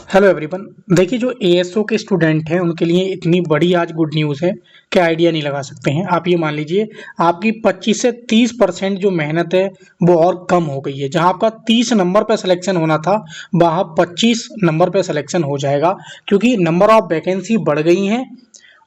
Hello everyone. देखिए, जो ASO के स्टूडेंट हैं उनके लिए इतनी बड़ी आज गुड न्यूज़ है कि आइडिया नहीं लगा सकते हैं। आप ये मान लीजिए, आपकी 25 से 30% जो मेहनत है वो और कम हो गई है। जहां आपका 30 नंबर पे सिलेक्शन होना था, वहां 25 नंबर पे सिलेक्शन हो जाएगा, क्योंकि नंबर ऑफ वैकेंसी बढ़ गई हैं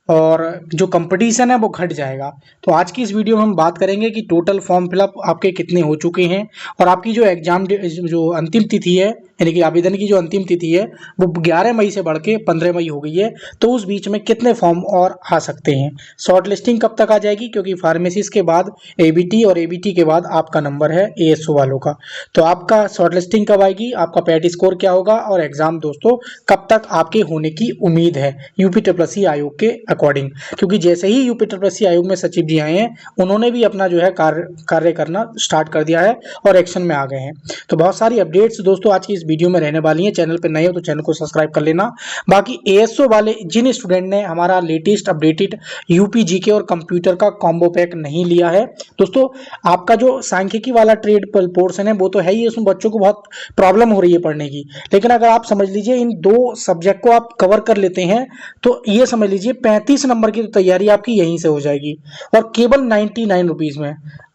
और जो कंपटीशन है वो घट जाएगा। तो आज की इस वीडियो में हम बात करेंगे कि टोटल फॉर्म फिलअप आपके कितने हो चुके हैं और आपकी जो एग्जाम जो अंतिम तिथि है, यानी कि आवेदन की जो अंतिम तिथि है वो 11 मई से बढ़ के 15 मई हो गई है। तो उस बीच में कितने फॉर्म और आ सकते हैं, शॉर्ट लिस्टिंग कब तक आ जाएगी, क्योंकि फार्मेसिस्ट के बाद एबीटी और एबीटी के बाद आपका नंबर है एएसओ वालों का। तो आपका शॉर्ट लिस्टिंग कब आएगी, आपका पैट स्कोर क्या होगा और एग्जाम दोस्तों कब तक आपके होने की उम्मीद है यूपीट्रिपलसी आयोग के अकॉर्डिंग। क्योंकि जैसे ही यूपीट्रिपलसी आयोग में सचिव जी आए हैं, उन्होंने भी अपना जो है कार्य करना स्टार्ट कर दिया है और एक्शन में आ गए हैं। तो बहुत सारी अपडेट्स दोस्तों आज की इस वीडियो में रहने वाली हैं। चैनल पर नए हो तो चैनल को सब्सक्राइब कर लेना। बाकी एएसओ वाले जिन स्टूडेंट ने हमारा लेटेस्ट अपडेटेड यूपी जीके और कंप्यूटर का कॉम्बो पैक नहीं लिया है दोस्तों, आपका जो सांख्यिकी वाला ट्रेड पोर्शन है वो तो है ही, उसमें बच्चों को बहुत प्रॉब्लम हो रही है पढ़ने की। लेकिन अगर आप समझ लीजिए इन दो सब्जेक्ट को आप कवर कर लेते हैं तो ये समझ लीजिए 35 नंबर की तो तैयारी आपकी यहीं से हो जाएगी, और केवल 99 रुपीज में।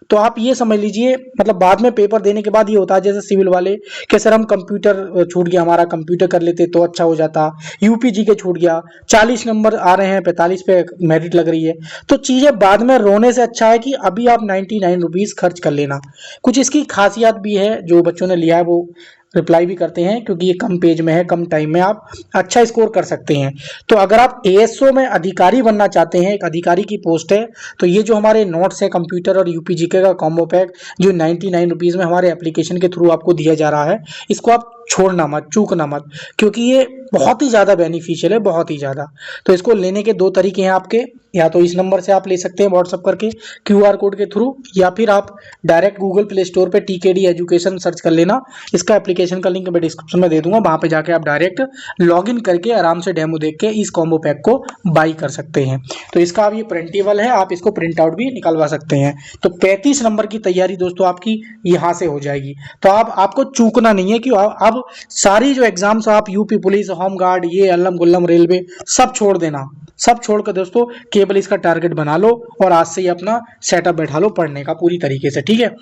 तो आप ये समझ लीजिए, मतलब बाद में पेपर देने के बाद ये होता है जैसे सिविल वाले कि सर हम कंप्यूटर छूट गया, हमारा कंप्यूटर कर लेते तो अच्छा हो जाता, यूपीजी के छूट गया, 40 नंबर आ रहे हैं, 45 पे मेरिट लग रही है। तो चीजें बाद में रोने से अच्छा है कि अभी आप 99 रुपीज खर्च कर लेना। कुछ इसकी खासियत भी है, जो बच्चों ने लिया है वो रिप्लाई भी करते हैं, क्योंकि ये कम पेज में है, कम टाइम में आप अच्छा स्कोर कर सकते हैं। तो अगर आप एएसओ में अधिकारी बनना चाहते हैं, एक अधिकारी की पोस्ट है, तो ये जो हमारे नोट्स है कंप्यूटर और यूपीजीके का कॉम्बो पैक जो 99 रुपीज में हमारे एप्लीकेशन के थ्रू आपको दिया जा रहा है, इसको आप छोड़ना मत, चूकना मत, क्योंकि ये बहुत ही ज़्यादा बेनिफिशियल है, बहुत ही ज़्यादा। तो इसको लेने के दो तरीके हैं आपके, या तो इस नंबर से आप ले सकते हैं व्हाट्सअप करके क्यूआर कोड के थ्रू, या फिर आप डायरेक्ट गूगल प्ले स्टोर पे टीकेडी एजुकेशन सर्च कर लेना। इसका एप्लीकेशन का लिंक मैं डिस्क्रिप्शन में दे दूंगा, वहां पे जाके आप डायरेक्ट लॉगिन करके आराम से डेमो देख के इस कॉम्बो पैक को बाई कर सकते हैं। तो इसका अब ये प्रिंटेबल है, आप इसको प्रिंट आउट भी निकलवा सकते हैं। तो 35 नंबर की तैयारी दोस्तों आपकी यहाँ से हो जाएगी। तो आपको चूकना नहीं है कि अब सारी जो एग्जाम्स आप यूपी पुलिस, होमगार्ड, ये अल्लम गुल्लम, रेलवे सब छोड़ देना। सब छोड़कर दोस्तों केवल इसका टारगेट बना लो और आज से ही अपना सेटअप बैठा लो पढ़ने का पूरी तरीके से, ठीक है।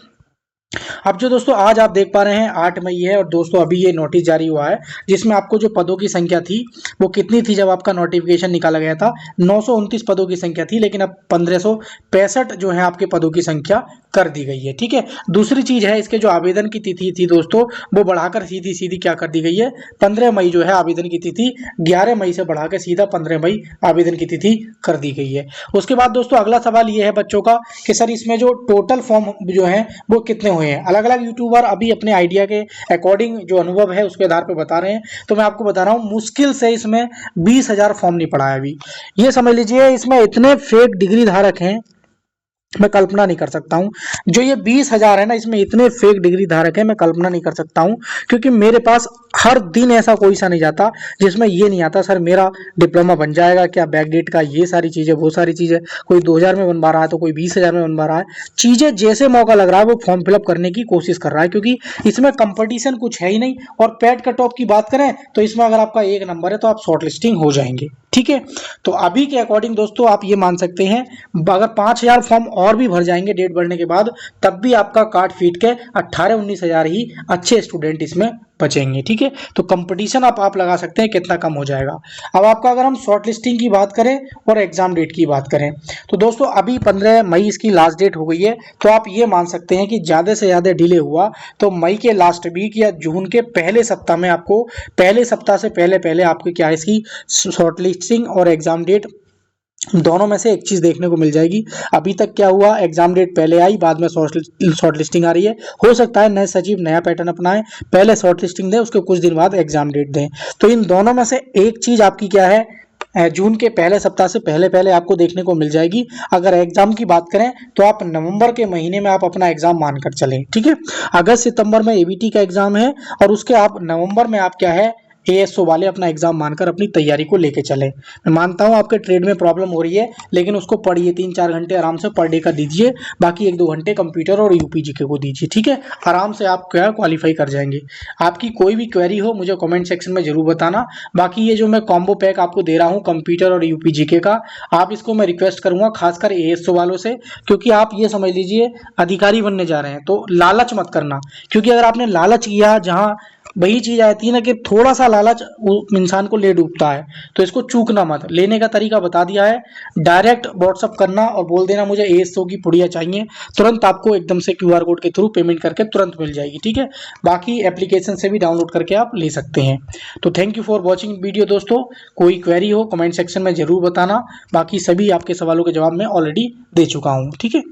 अब जो दोस्तों आज आप देख पा रहे हैं 8 मई है, और दोस्तों अभी ये नोटिस जारी हुआ है जिसमें आपको जो पदों की संख्या थी वो कितनी थी जब आपका नोटिफिकेशन निकाला गया था, 929 पदों की संख्या थी, लेकिन अब 1565 जो है आपके पदों की संख्या कर दी गई है, ठीक है। दूसरी चीज है, इसके जो आवेदन की तिथि थी दोस्तों वो बढ़ाकर सीधी सीधी क्या कर दी गई है, 15 मई जो है आवेदन की तिथि 11 मई से बढ़ाकर सीधा 15 मई आवेदन की तिथि कर दी गई है। उसके बाद दोस्तों अगला सवाल ये है बच्चों का कि सर इसमें जो टोटल फॉर्म जो है वो कितने हुए हैं। अलग अलग यूट्यूबर अभी अपने आइडिया के अकॉर्डिंग जो अनुभव है उसके आधार पर बता रहे हैं। तो मैं आपको बता रहा हूँ, मुश्किल से इसमें 20,000 फॉर्म नहीं पड़ा है अभी। ये समझ लीजिए इसमें इतने फेक डिग्री धारक हैं, मैं कल्पना नहीं कर सकता हूँ। जो ये 20,000 है ना, इसमें इतने फेक डिग्री धारक है, मैं कल्पना नहीं कर सकता हूँ। क्योंकि मेरे पास हर दिन ऐसा कोई सा नहीं जाता जिसमें ये नहीं आता सर मेरा डिप्लोमा बन जाएगा क्या, बैकडेट का, ये सारी चीजें, वो सारी चीजें। कोई 2,000 में बनवा रहा है तो कोई 20,000 में बनवा रहा है। चीजें जैसे मौका लग रहा है वो फॉर्म फिलअप करने की कोशिश कर रहा है, क्योंकि इसमें कंपटीशन कुछ है ही नहीं। और पैट कट ऑफ की बात करें तो इसमें अगर आपका 1 नंबर है तो आप शॉर्ट लिस्टिंग हो जाएंगे, ठीक है। तो अभी के अकॉर्डिंग दोस्तों आप ये मान सकते हैं, अगर 5,000 फॉर्म और भी भर जाएंगे डेट बढ़ने के बाद, तब भी आपका काट फीट के 18-19,000 ही अच्छे स्टूडेंट इसमें बचेंगे, ठीक है। तो कंपटीशन आप लगा सकते हैं कितना कम हो जाएगा। अब आपका अगर हम शॉर्ट लिस्टिंग की बात करें और एग्जाम डेट की बात करें तो दोस्तों अभी 15 मई इसकी लास्ट डेट हो गई है। तो आप ये मान सकते हैं कि ज्यादा से ज्यादा डिले हुआ तो मई के लास्ट वीक या जून के पहले सप्ताह में आपको, पहले सप्ताह से पहले पहले आपकी क्या है इसकी शॉर्ट लिस्टिंग और एग्जाम डेट दोनों में से एक चीज देखने को मिल जाएगी। अभी तक क्या हुआ, एग्जाम डेट पहले आई, बाद में शॉर्ट लिस्टिंग आ रही है। हो सकता है नए सचिव नया पैटर्न अपनाएं, पहले शॉर्ट लिस्टिंग दें, उसके कुछ दिन बाद एग्जाम डेट दें। तो इन दोनों में से एक चीज आपकी क्या है, जून के पहले सप्ताह से पहले पहले आपको देखने को मिल जाएगी। अगर एग्जाम की बात करें तो आप नवंबर के महीने में आप अपना एग्जाम मानकर चलें, ठीक है। अगस्त सितंबर में एबीटी का एग्जाम है और उसके आप नवंबर में आप क्या है एएसओ वाले अपना एग्जाम मानकर अपनी तैयारी को लेके चले। मैं मानता हूँ आपके ट्रेड में प्रॉब्लम हो रही है, लेकिन उसको पढ़िए, 3-4 घंटे आराम से पर डे का दीजिए, बाकी 1-2 घंटे कंप्यूटर और यूपीजीके को दीजिए, ठीक है। आराम से आप क्या क्वालिफाई कर जाएंगे। आपकी कोई भी क्वेरी हो मुझे कमेंट सेक्शन में जरूर बताना। बाकी ये जो मैं कॉम्बो पैक आपको दे रहा हूँ कंप्यूटर और यूपीजीके का, आप इसको मैं रिक्वेस्ट करूंगा खासकर एएसओ वालों से, क्योंकि आप ये समझ लीजिए अधिकारी बनने जा रहे हैं, तो लालच मत करना। क्योंकि अगर आपने लालच किया, जहां वही चीज आती है ना कि थोड़ा सा लालच इंसान को ले डूबता है, तो इसको चूकना मत। लेने का तरीका बता दिया है, डायरेक्ट व्हाट्सअप करना और बोल देना मुझे एएसओ की पुड़िया चाहिए, तुरंत आपको एकदम से क्यूआर कोड के थ्रू पेमेंट करके तुरंत मिल जाएगी, ठीक है। बाकी एप्लीकेशन से भी डाउनलोड करके आप ले सकते हैं। तो thank you for watching video दोस्तों। कोई क्वेरी हो कमेंट सेक्शन में जरूर बताना, बाकी सभी आपके सवालों के जवाब मैं ऑलरेडी दे चुका हूँ, ठीक है।